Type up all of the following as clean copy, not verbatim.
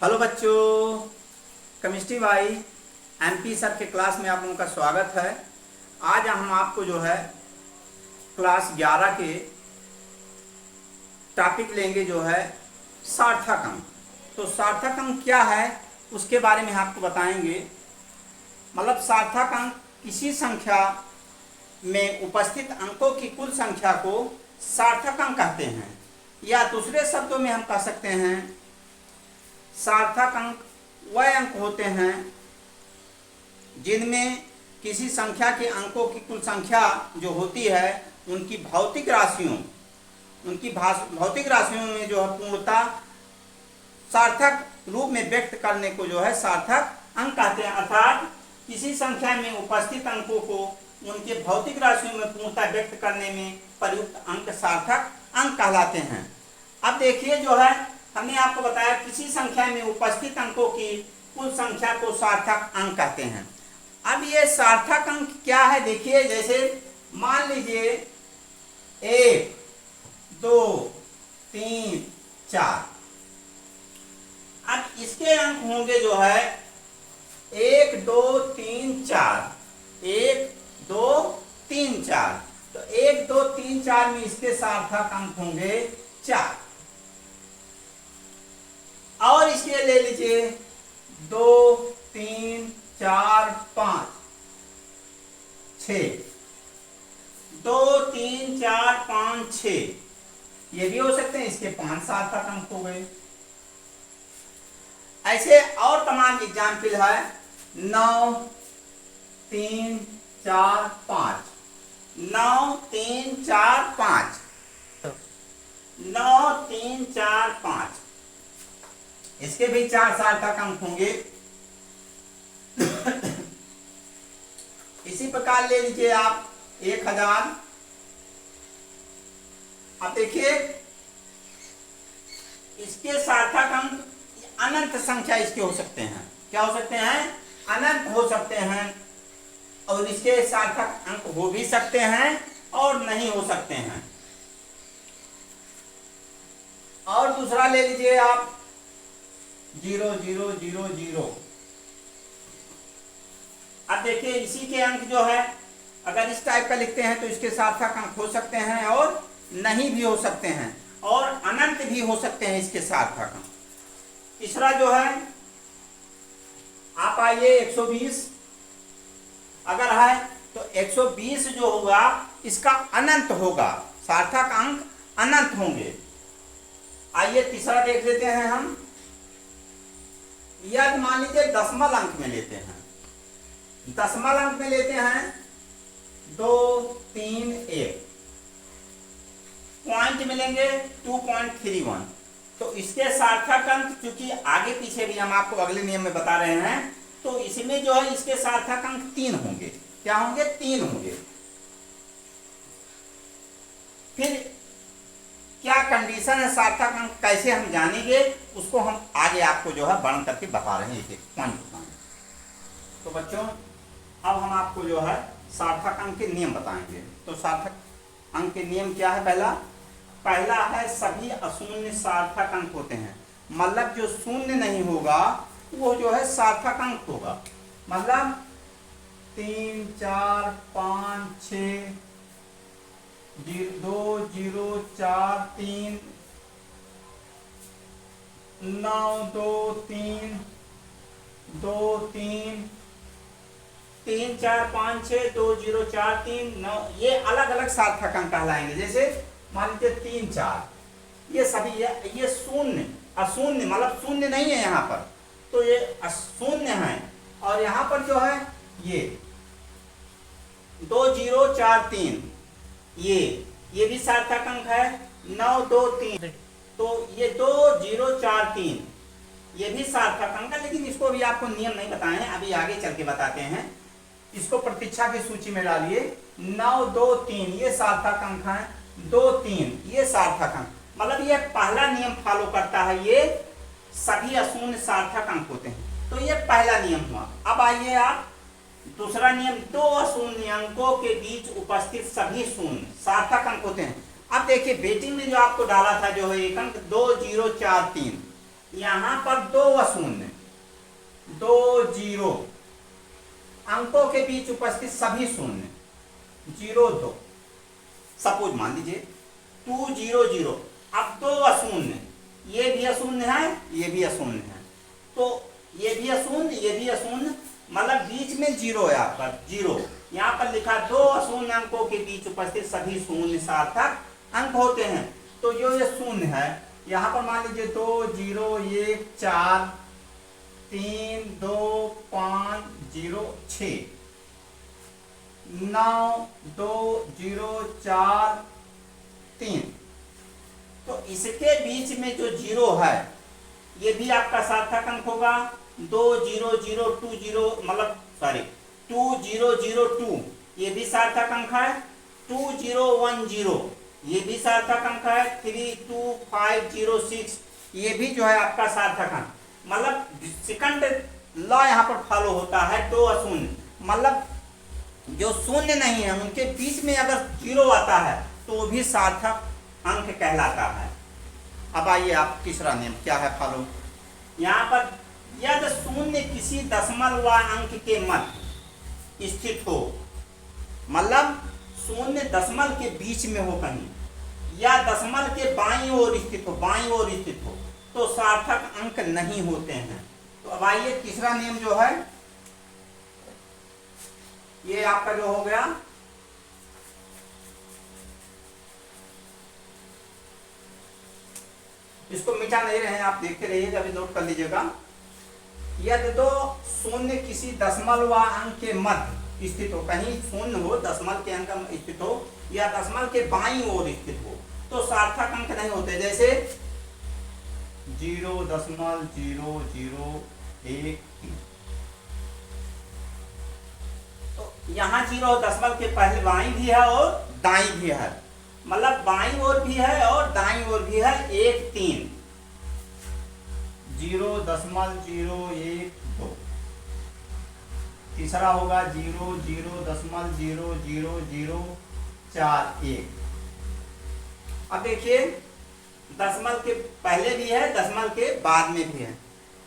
Hello बच्चों, chemistry भाई MP sir के क्लास में आप लोगों का स्वागत है। आज हम आपको जो है क्लास 11 के टॉपिक लेंगे जो है सार्थक अंक। तो सार्थक अंक क्या है उसके बारे में आपको बताएंगे। मतलब सार्थक अंक किसी संख्या में उपस्थित अंकों की कुल संख्या को सार्थक अंक कहते हैं, या दूसरे शब्दों में हम कह सकते हैं सार्थक अंक वह अंक होते हैं जिनमें किसी संख्या के अंकों की कुल संख्या जो होती है उनकी भौतिक राशियों में जो है पूर्णता सार्थक रूप में व्यक्त करने को जो है सार्थक अंक कहते हैं। अर्थात किसी संख्या में उपस्थित अंकों को उनके भौतिक राशियों में पूर्णता व्यक्त करने में प्रयुक्त अंक सार्थक अंक कहलाते हैं। अब देखिए जो है हमने आपको बताया किसी संख्या में उपस्थित अंकों की कुल संख्या को सार्थक अंक कहते हैं। अब ये सार्थक अंक क्या है देखिए, जैसे मान लीजिए 1 2 3 4। अब इसके अंक होंगे जो है 1 2 3 4, 1 2 3 4। तो 1 2 3 4 में इसके सार्थक अंक होंगे 4। और इसके ले लीजिए 2 3 4 5 6, 2 3 4 5 6 ये भी हो सकते हैं। इसके 5 सार्थक अंक हो गए। ऐसे और तमाम एग्जाम्पल है 9 3 4 5, 9 3 4 5, 9 3 4 5, इसके भी 4 सार्थक अंक होंगे। इसी प्रकार ले लीजिए आप 1000। अब देखिए इसके सार्थक अंक अनंत संख्या इसके हो सकते हैं। क्या हो सकते हैं? अनंत हो सकते हैं। और इसके सार्थक अंक हो भी सकते हैं और नहीं हो सकते हैं। और दूसरा ले लीजिए आप 0 0 0 0। अब देखिए इसी के अंक जो है अगर इस टाइप का लिखते हैं तो इसके सार्थक अंक हो सकते हैं और नहीं भी हो सकते हैं, और अनंत भी हो सकते हैं इसके सार्थक अंक। तीसरा जो है आप आइए 120 अगर है तो 120 जो होगा इसका अनंत होगा, सार्थक अंक अनंत होंगे। आइए तीसरा देख लेते हैं हम। यदि मान लीजिए दशमलव अंक में लेते हैं, दशमलव अंक में लेते हैं 2 3 1, पॉइंट मिलेंगे 2.31। तो इसके सार्थक अंक चूंकि आगे पीछे भी हम आपको अगले नियम में बता रहे हैं, तो इसमें जो है इसके सार्थक अंक 3 होंगे। क्या होंगे? 3 होंगे। फिर क्या कंडीशन है सार्थक अंक कैसे हम जानेंगे उसको हम आगे आपको जो है वर्णन करके बता रहे हैं, एक पॉइंट बताएंगे। तो बच्चों अब हम आपको जो है सार्थक अंक के नियम बताएंगे। तो सार्थक अंक के नियम क्या है? पहला है सभी अशून्य सार्थक अंक होते हैं। मतलब जो शून्य नहीं होगा वो जो है सार्थक अंक होगा। मतलब 3 4 5 6 2 0 4 3 9 2 3 2 3 3 4 5 6 2 0 4 3 9, ये अलग अलग सार्थक अंक कहलाएंगे। जैसे मान लीजिए 3 4, ये सभी ये शून्य अशून्य, मतलब शून्य नहीं है यहाँ पर, तो ये अशून्य है। और यहाँ पर जो है ये 2 0 4 3, ये भी सार्थक अंक है। 9 2 3, तो ये 2 0 4 3 ये भी सार्थक अंक है। लेकिन इसको भी आपको नियम नहीं बताए हैं, अभी आगे चल के बताते हैं। इसको प्रतीक्षा की सूची में डालिए। 9 2 3 ये सार्थक अंक है, 2 3 ये सार्थक अंक। मतलब ये पहला नियम फॉलो करता है, ये सभी अशून्य सार्थक अंक होते हैं। तो ये पहला नियम हुआ। अब आइए आप दूसरा नियम, 2 अशून्य अंकों के बीच उपस्थित सभी शून्य सार्थक अंक होते हैं। अब देखिए बेटिंग में जो आपको डाला था जो है एक अंक 2 0 4 3, यहां पर दो अशून्य, दो जीरो, अंकों के बीच उपस्थित सभी शून्य, 02, सपोज मान लीजिए 200। अब दो अशून्य, ये भी अशून्य है, ये भी अशून्य है, तो ये भी अशून्य, ये भी अशून्य, मतलब बीच में जीरो है आपका, जीरो। यहाँ पर लिखा दो अशून्य अंकों के बीच उपस्थित सभी शून्य सार्थक अंक होते हैं। तो जो ये शून्य है, यहाँ पर मान लीजिए 2 0 1 4 3 2 5 0 6 9 2 0 4 3। तो इसके बीच में जो जीरो है, ये भी आपका सार्थक अंक होगा। 2 0 0 2 0, मतलब सॉरी 2 0 0 2, ये भी सार्थक अंक है। 2 0 1 0, ये भी सार्थक अंक है। 3 2 5 0 6, ये भी जो है आपका सार्थक अंक। मतलब सेकंड लॉ यहाँ पर फॉलो होता है, दो अशून्य, मतलब जो शून्य नहीं है उनके बीच में अगर जीरो आता है तो वो भी सार्थक अंक कहलाता है। अब आइए आप तीसरा नियम क्या है फॉलो। यहाँ पर यदि शून्य किसी दशमलव व अंक के मध्य स्थित हो, मतलब शून्य दशमलव के बीच में हो कहीं, या दशमलव के बाईं ओर स्थित हो, बाईं ओर स्थित हो, तो सार्थक अंक नहीं होते हैं। तो अब आइए तीसरा नियम जो है, ये आपका जो हो गया, इसको मिटा नहीं रहे हैं, आप देखते रहिएगा, अभी नोट कर लीजिएगा। यदि तो शून्य किसी दशमलव व अंक के मध्य स्थित हो, कहीं शून्य हो, दशमलव के अंक में स्थित हो, या दशमलव के बाईं ओर स्थित हो, तो सार्थक अंक नहीं होते। जैसे 0.0001, तो यहाँ जीरो दशमलव के पहले बाईं भी है और दाईं भी है, मतलब बाईं ओर भी है और दाईं ओर भी है। 1 3, 0.012। तीसरा होगा 0.000041। अब देखिए दशमलव के पहले भी है, दशमलव के बाद में भी है,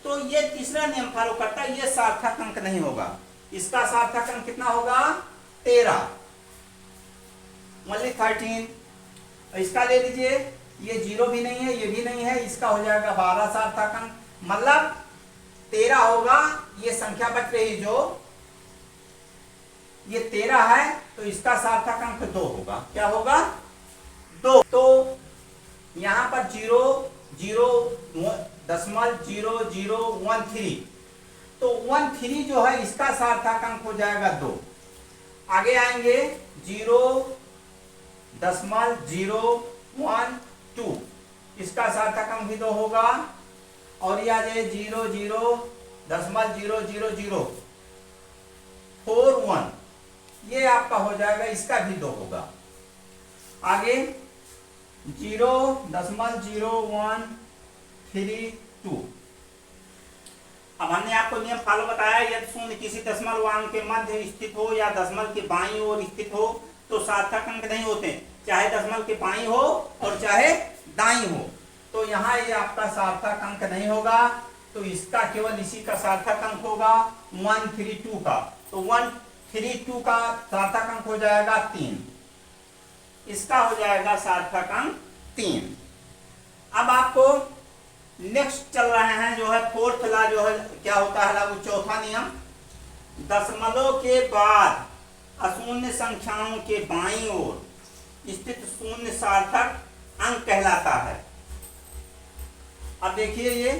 तो ये तीसरा नियम फॉलो करता है, ये सार्थक अंक नहीं होगा। इसका सार्थक अंक कितना होगा? 13, ओनली 13। इसका ले लीजिए, ये जीरो भी नहीं है, ये भी नहीं है, इसका हो जाएगा 12 सार्थक अंक, मतलब 13 होगा। ये संख्या बच रही जो ये 13 है, तो इसका सार्थक अंक 2 होगा। क्या होगा? 2। तो यहां पर 0.0013, तो 13 जो है इसका सार्थक अंक हो जाएगा 2। आगे आएंगे 0.012, इसका सार्थक अंक भी 2 होगा। और यह 0.00041, ये आपका हो जाएगा, इसका भी 2 होगा। आगे 0.0132। अब हमने आपको नियम फॉलो बताया, यदि शून्य किसी दशमलव अंक के मध्य स्थित हो या दशमलव के बाईं ओर स्थित हो, तो सार्थक अंक नहीं होते, चाहे दशमलव के बाईं हो और चाहे दाईं हो। तो यहाँ ये आपका सार्थक अंक नहीं होगा, तो इसका केवल इसी का सार्थक अंक होगा 132 का। तो 132 का सार्थक अंक हो जाएगा 3, इसका हो जाएगा सार्थक अंक 3। अब आपको नेक्स्ट चल रहे हैं जो है फोर्थ लॉ, जो है क्या होता है लागू, चौथा नियम। दशमलव के बाद अशून्य संख्याओं के बाईं ओर स्थित शून्य सार्थक अंक कहलाता है। अब देखिए ये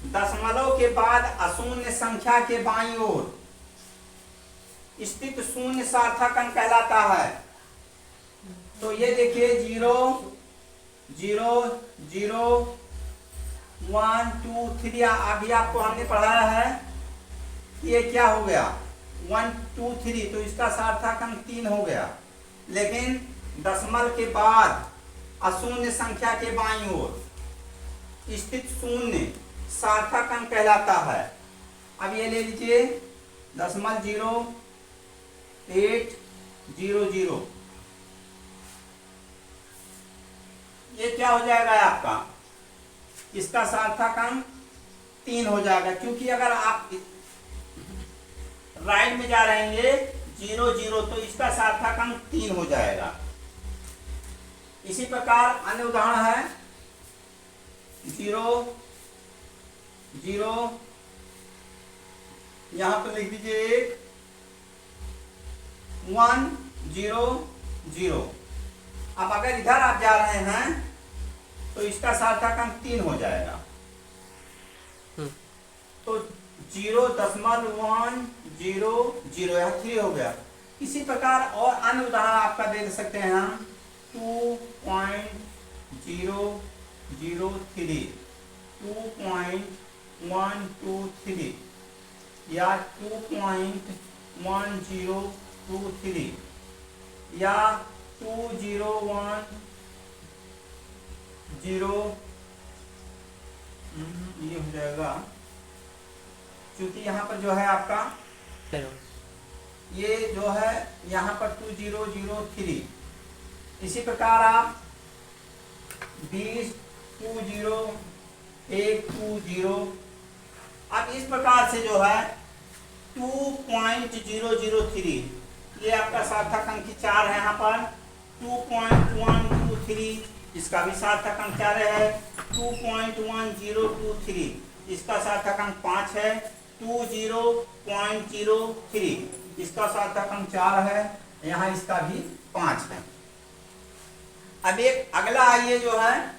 दशमलव के बाद अशून्य संख्या के बाईं ओर स्थित शून्य सार्थक अंक कहलाता है। तो ये देखिए 0 0 0 1 2 3, अभी आपको हमने पढ़ाया है कि ये क्या हो गया 1 2 3, तो इसका सार्थक अंक 3 हो गया। लेकिन दशमलव के बाद अशून्य संख्या के बाईं ओर स्थित शून्य सार्थक अंक कहलाता है। अब ये ले लीजिए 0.0800, ये क्या हो जाएगा आपका, इसका सार्थक अंक 3 हो जाएगा, क्योंकि अगर आप राइट में जा रहेंगे 0 तो इसका सार्थक अंक 3 हो जाएगा। इसी प्रकार अन्य उदाहरण है 0 0, यहां पर लिख दीजिए 1 0 0। अब अगर इधर आप जा रहे हैं तो इसका सार्थक अंक 3 हो जाएगा, तो 0.100, यह 3 हो गया। इसी प्रकार और अन्य उदाहरण आपका दे सकते हैं हम 2.003, 2.123 या 2.1023 या 2010, ये हो जाएगा, क्योंकि यहाँ पर जो है आपका ये जो है यहाँ पर 2003। इसी प्रकार आप 20 20 120, अब इस प्रकार से जो है 2.003, ये आपका सार्थक अंक 4 है। यहाँ पर 2.123, इसका भी सार्थक अंक 4 है। 2.1023, इसका सार्थक अंक 5 है। 20.03, इसका सार्थक अंक 4 है, यहाँ इसका भी 5 है। अब एक अगला आइए जो है,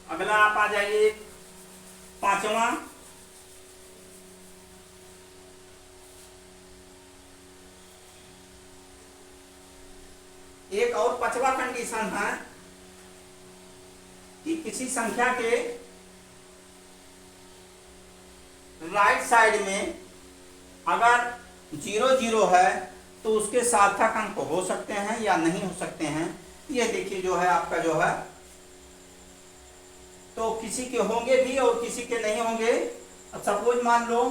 अगला आप आ जाइए 5वां, एक और 5वां कंडीशन है कि किसी संख्या के राइट साइड में अगर 0 है तो उसके सार्थक अंक हो सकते हैं या नहीं हो सकते हैं। ये देखिए जो है आपका जो है, तो किसी के होंगे भी और किसी के नहीं होंगे। अब सपोज मान लो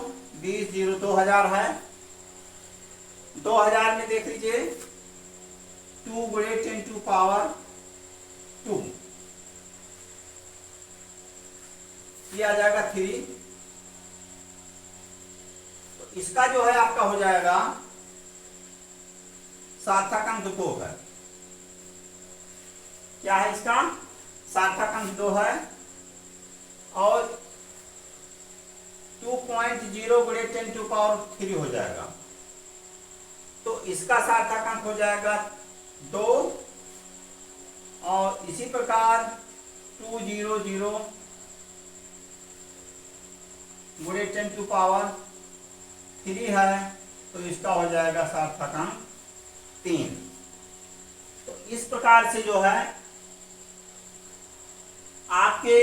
20 0 2000 है, 2000 में देख लीजिए 2 × 10⁻², ये आ जाएगा 3। तो इसका जो है आपका हो जाएगा सार्थक अंक 2 है। क्या है इसका सार्थक अंक 2 है, और 2.0 × 10⁻³ हो जाएगा, तो इसका सार्थक अंक हो जाएगा 2। और इसी प्रकार 200 × 10⁻³ है, तो इसका हो जाएगा सार्थक अंक 3। तो इस प्रकार से जो है आपके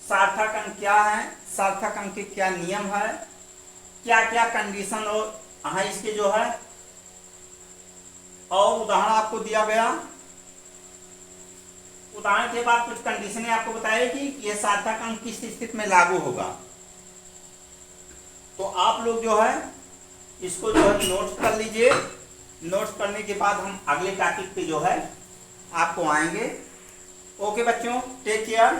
सार्थक अंक क्या है, सार्थक अंक के क्या नियम है, क्या क्या कंडीशन और है इसके जो है, और उदाहरण आपको दिया गया। उदाहरण के बाद कुछ कंडीशनें आपको बताए कि यह सार्थक अंक किस स्थिति में लागू होगा। तो आप लोग जो है इसको जो है नोट कर लीजिए। नोट करने के बाद हम अगले टॉपिक पे जो है आपको आएंगे। ओके बच्चों, टेक केयर।